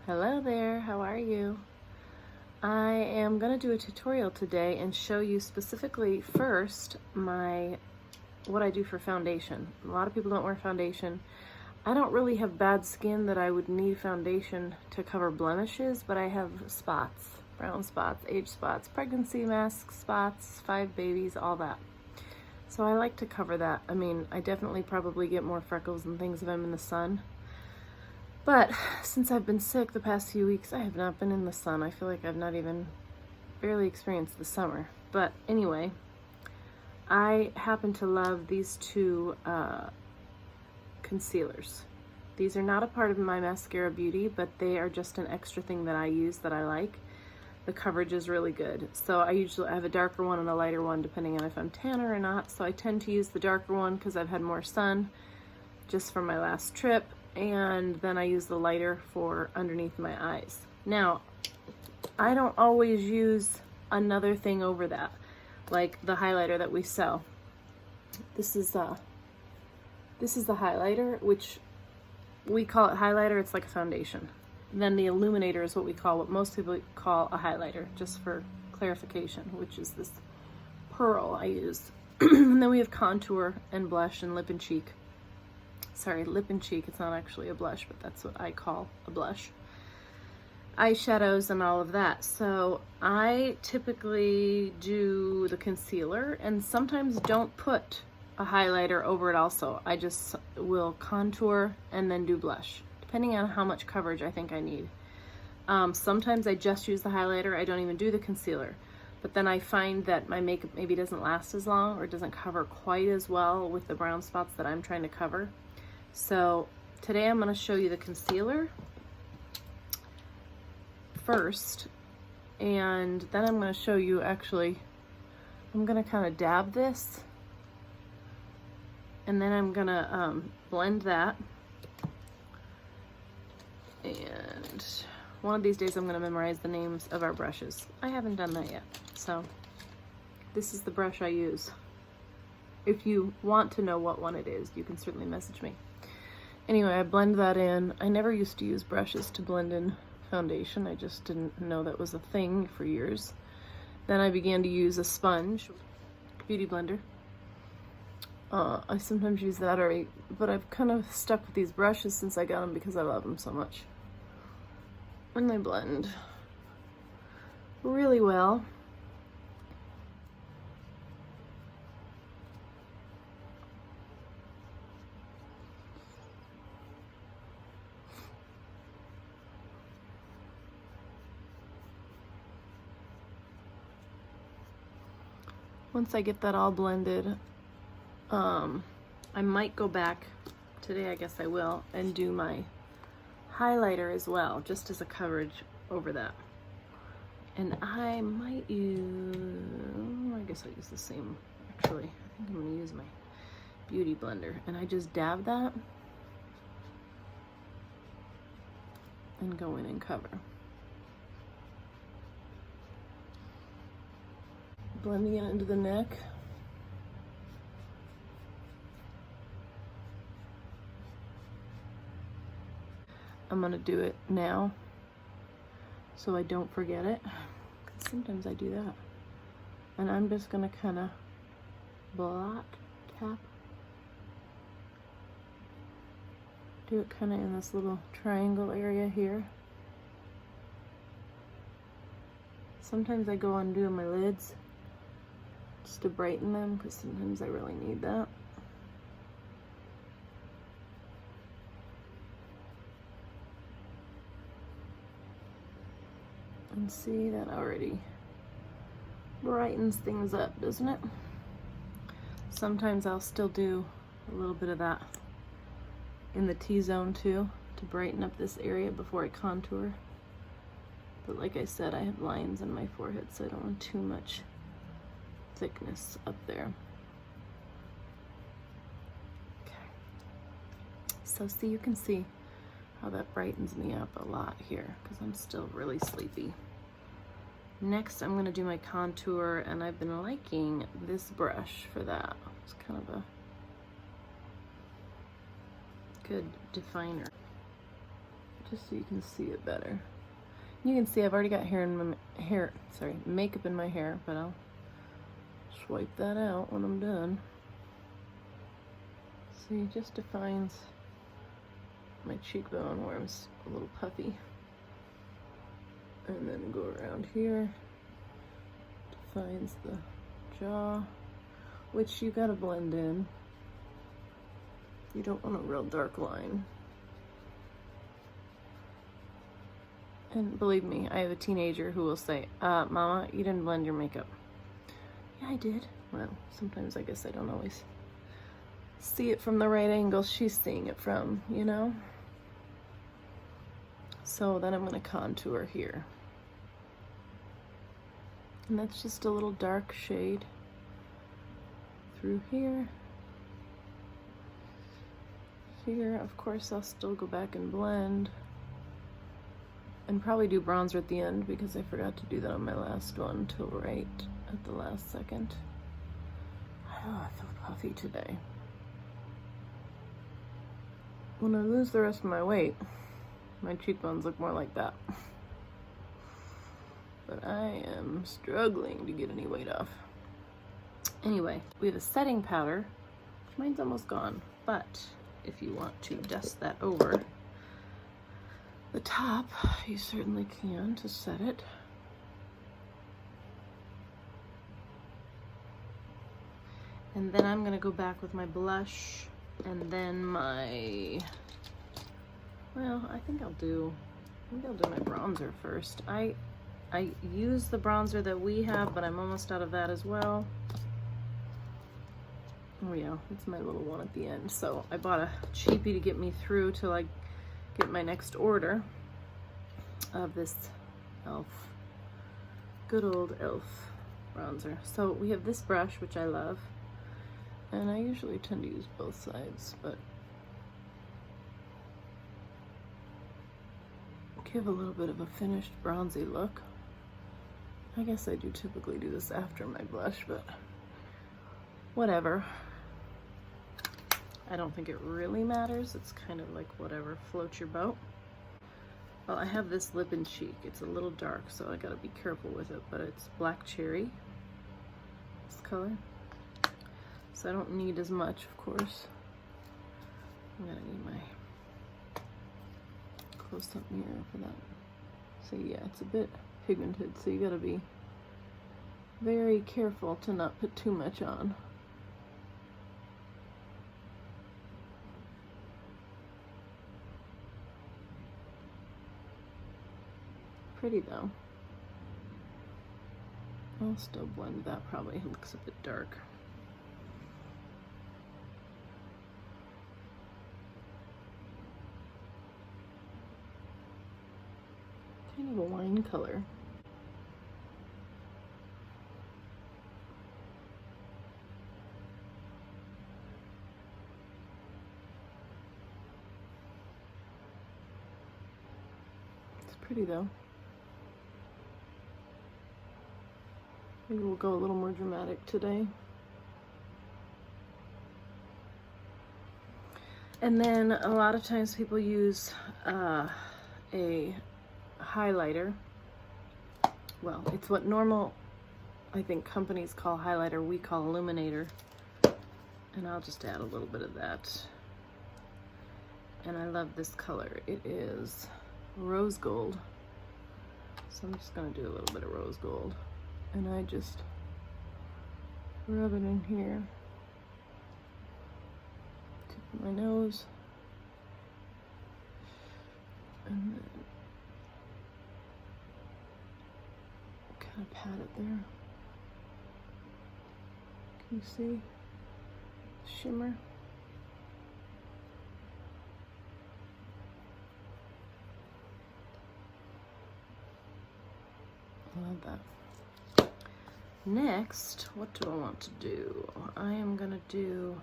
Hello there, how are you? I am going to do a tutorial today and show you specifically first what I do for foundation. A lot of people don't wear foundation. I don't really have bad skin that I would need foundation to cover blemishes, but I have spots, brown spots, age spots, pregnancy mask spots, 5 babies, all that. So I like to cover that. I mean, I definitely probably get more freckles and things if I'm in the sun. But since I've been sick the past few weeks, I have not been in the sun. I feel like I've not even barely experienced the summer. But anyway, I happen to love these two concealers. These are not a part of my Maskcara Beauty, but they are just an extra thing that I use that I like. The coverage is really good. So I have a darker one and a lighter one depending on if I'm tanner or not. So I tend to use the darker one because I've had more sun just from my last trip. And then I use the lighter for underneath my eyes. Now, I don't always use another thing over that, like the highlighter that we sell. This is the highlighter, which we call it highlighter. It's like a foundation. Then the illuminator is what most people call a highlighter, just for clarification, which is this pearl I use. And then we have contour and blush and lip and cheek. Sorry, lip and cheek, it's not actually a blush, but that's what I call a blush. Eyeshadows and all of that. So I typically do the concealer and sometimes don't put a highlighter over it also. I just will contour and then do blush, depending on how much coverage I think I need. Sometimes I just use the highlighter, I don't even do the concealer. But then I find that my makeup maybe doesn't last as long or doesn't cover quite as well with the brown spots that I'm trying to cover. So today I'm going to show you the concealer first, and then I'm going to show you I'm going to kind of dab this, and then I'm going to blend that, and one of these days I'm going to memorize the names of our brushes. I haven't done that yet, so this is the brush I use. If you want to know what one it is, you can certainly message me. Anyway, I blend that in. I never used to use brushes to blend in foundation. I just didn't know that was a thing for years. Then I began to use a sponge, beauty blender. I sometimes use that already, but I've kind of stuck with these brushes since I got them because I love them so much. And they blend really well. Once I get that all blended, I might go back today, I guess I will, and do my highlighter as well, just as a coverage over that. And I might I guess I'll use the same, actually. I think I'm gonna use my beauty blender, and I just dab that and go in and cover. Blending it into the neck. I'm gonna do it now so I don't forget it, because sometimes I do that. And I'm just gonna kind of tap. Do it kind of in this little triangle area here. Sometimes I go on doing my lids just to brighten them, because sometimes I really need that. And see, that already brightens things up, doesn't it? Sometimes I'll still do a little bit of that in the T-zone too, to brighten up this area before I contour. But like I said, I have lines on my forehead, so I don't want too much thickness up there. Okay. So see, you can see how that brightens me up a lot here, because I'm still really sleepy. Next, I'm gonna do my contour, and I've been liking this brush for that. It's kind of a good definer. just so you can see it better. You can see I've already got makeup in my hair, but I'll swipe that out when I'm done. See, it just defines my cheekbone where I'm a little puffy. And then go around here, defines the jaw, which you gotta blend in. You don't want a real dark line. And believe me, I have a teenager who will say, Mama, you didn't blend your makeup. Yeah, I did. Well, sometimes I guess I don't always see it from the right angle she's seeing it from, you know? So then I'm gonna contour here. And that's just a little dark shade through here. Here, of course, I'll still go back and blend. And probably do bronzer at the end because I forgot to do that on my last one till right at the last second. Oh, I feel puffy today. When I lose the rest of my weight, my cheekbones look more like that. But I am struggling to get any weight off. Anyway, we have a setting powder. Mine's almost gone, but if you want to dust that over the top, you certainly can to set it. And then I'm gonna go back with my blush and then my, well, I think I'll do my bronzer first. I use the bronzer that we have, but I'm almost out of that as well. Oh yeah, it's my little one at the end. So I bought a cheapie to get me through till I get my next order of this e.l.f. good old e.l.f. bronzer. So we have this brush, which I love, and I usually tend to use both sides, but give a little bit of a finished bronzy look. I guess I do typically do this after my blush, but whatever. I don't think it really matters. It's kind of like whatever floats your boat. Well, I have this lip and cheek. It's a little dark, so I gotta be careful with it, but it's black cherry, this color. So I don't need as much, of course. I'm gonna need my close-up mirror for that. So yeah, it's a bit pigmented, so you gotta be very careful to not put too much on. Pretty though. I'll still blend that, probably it looks a bit dark. Kind of a wine color. It's pretty though. Maybe we'll go a little more dramatic today. And then a lot of times people use a highlighter. Well, it's what normal, I think, companies call highlighter, we call illuminator. And I'll just add a little bit of that. And I love this color. It is rose gold. So I'm just gonna do a little bit of rose gold. And I just rub it in here. Tip of my nose. And then kind of pat it there. Can you see? Shimmer. I love that. Next, what do I want to do? I am gonna do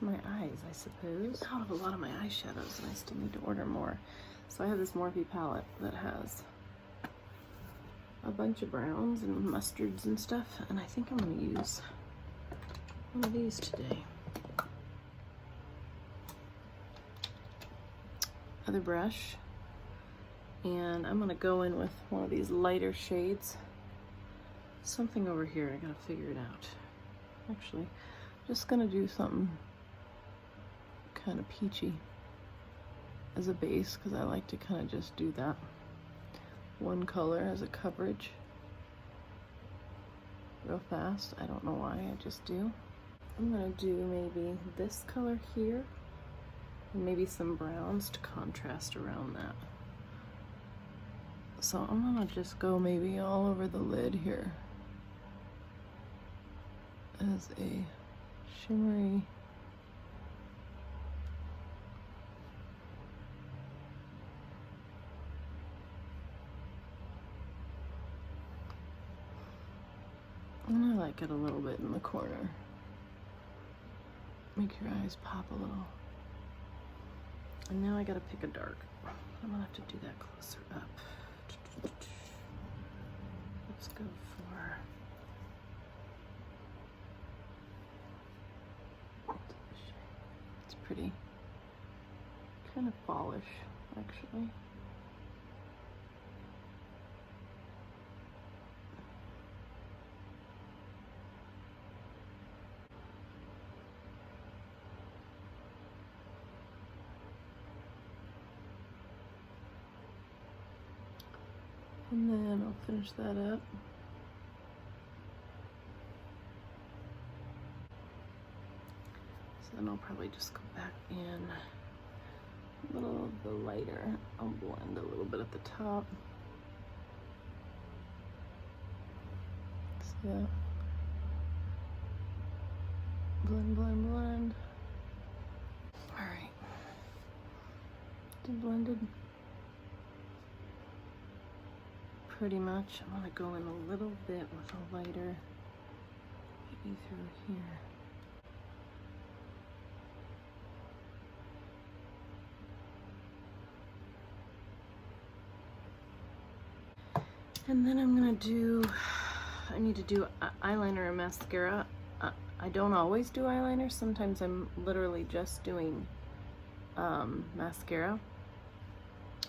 my eyes, I suppose. Out of a lot of my eyeshadows, and I still need to order more. So I have this Morphe palette that has a bunch of browns and mustards and stuff, and I think I'm gonna use one of these today. other brush, and I'm gonna go in with one of these lighter shades. Something over here, I gotta figure it out. Actually, just gonna do something kind of peachy as a base, because I like to kind of just do that. One color as a coverage. Real fast, I don't know why, I just do. I'm gonna do maybe this color here, and maybe some browns to contrast around that. So I'm gonna just go maybe all over the lid here as a shimmery and I like it a little bit in the corner. Make your eyes pop a little. And now I gotta pick a dark. I'm gonna have to do that closer up. Let's go for it's pretty kind of fallish actually. And then I'll finish that up. So then I'll probably just go back in a little of the lighter. I'll blend a little bit at the top. See that? Blend, blend, blend. All right. Blended. Pretty much. I'm gonna go in a little bit with a lighter, maybe through here. And then I'm gonna do, I need to do eyeliner and mascara. I don't always do eyeliner. Sometimes I'm literally just doing mascara.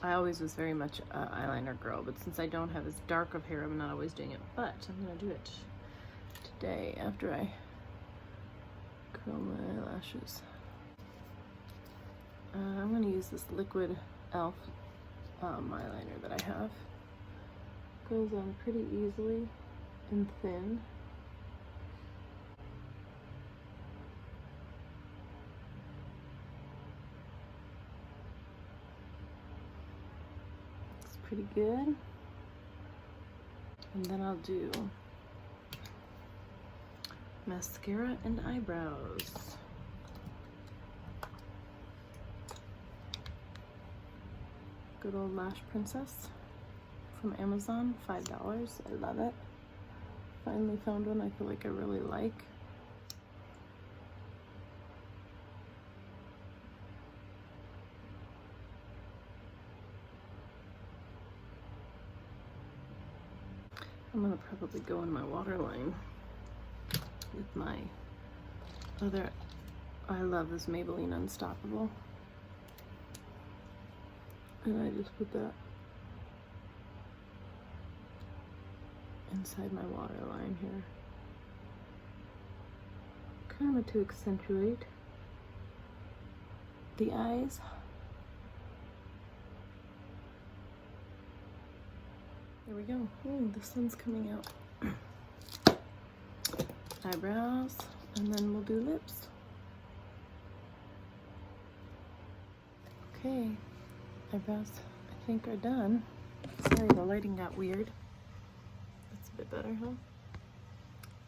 I always was very much an eyeliner girl, but since I don't have as dark of hair, I'm not always doing it. But I'm gonna do it today after I curl my eyelashes. I'm gonna use this liquid e.l.f. Eyeliner that I have. Goes on pretty easily and thin. Pretty good. And then I'll do mascara and eyebrows. Good old Lash Princess from Amazon, $5. I love it. Finally found one I feel like I really like. I'm gonna probably go in my waterline with my other, I love this Maybelline Unstoppable. And I just put that inside my waterline here. Kind of to accentuate the eyes. There we go. Ooh, the sun's coming out. Eyebrows, and then we'll do lips. Okay, eyebrows I think are done. Sorry, the lighting got weird. That's a bit better, huh?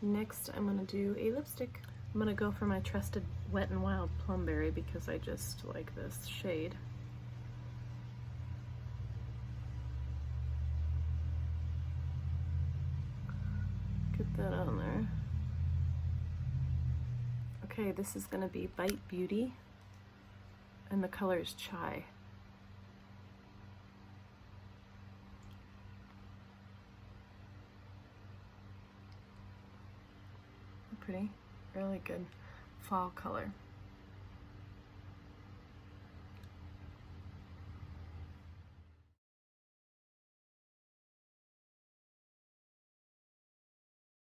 Next, I'm gonna do a lipstick. I'm gonna go for my trusted Wet n Wild Plumberry because I just like this shade. Get that on there. Okay, this is gonna be Bite Beauty, and the color is Chai. Pretty, really good fall color.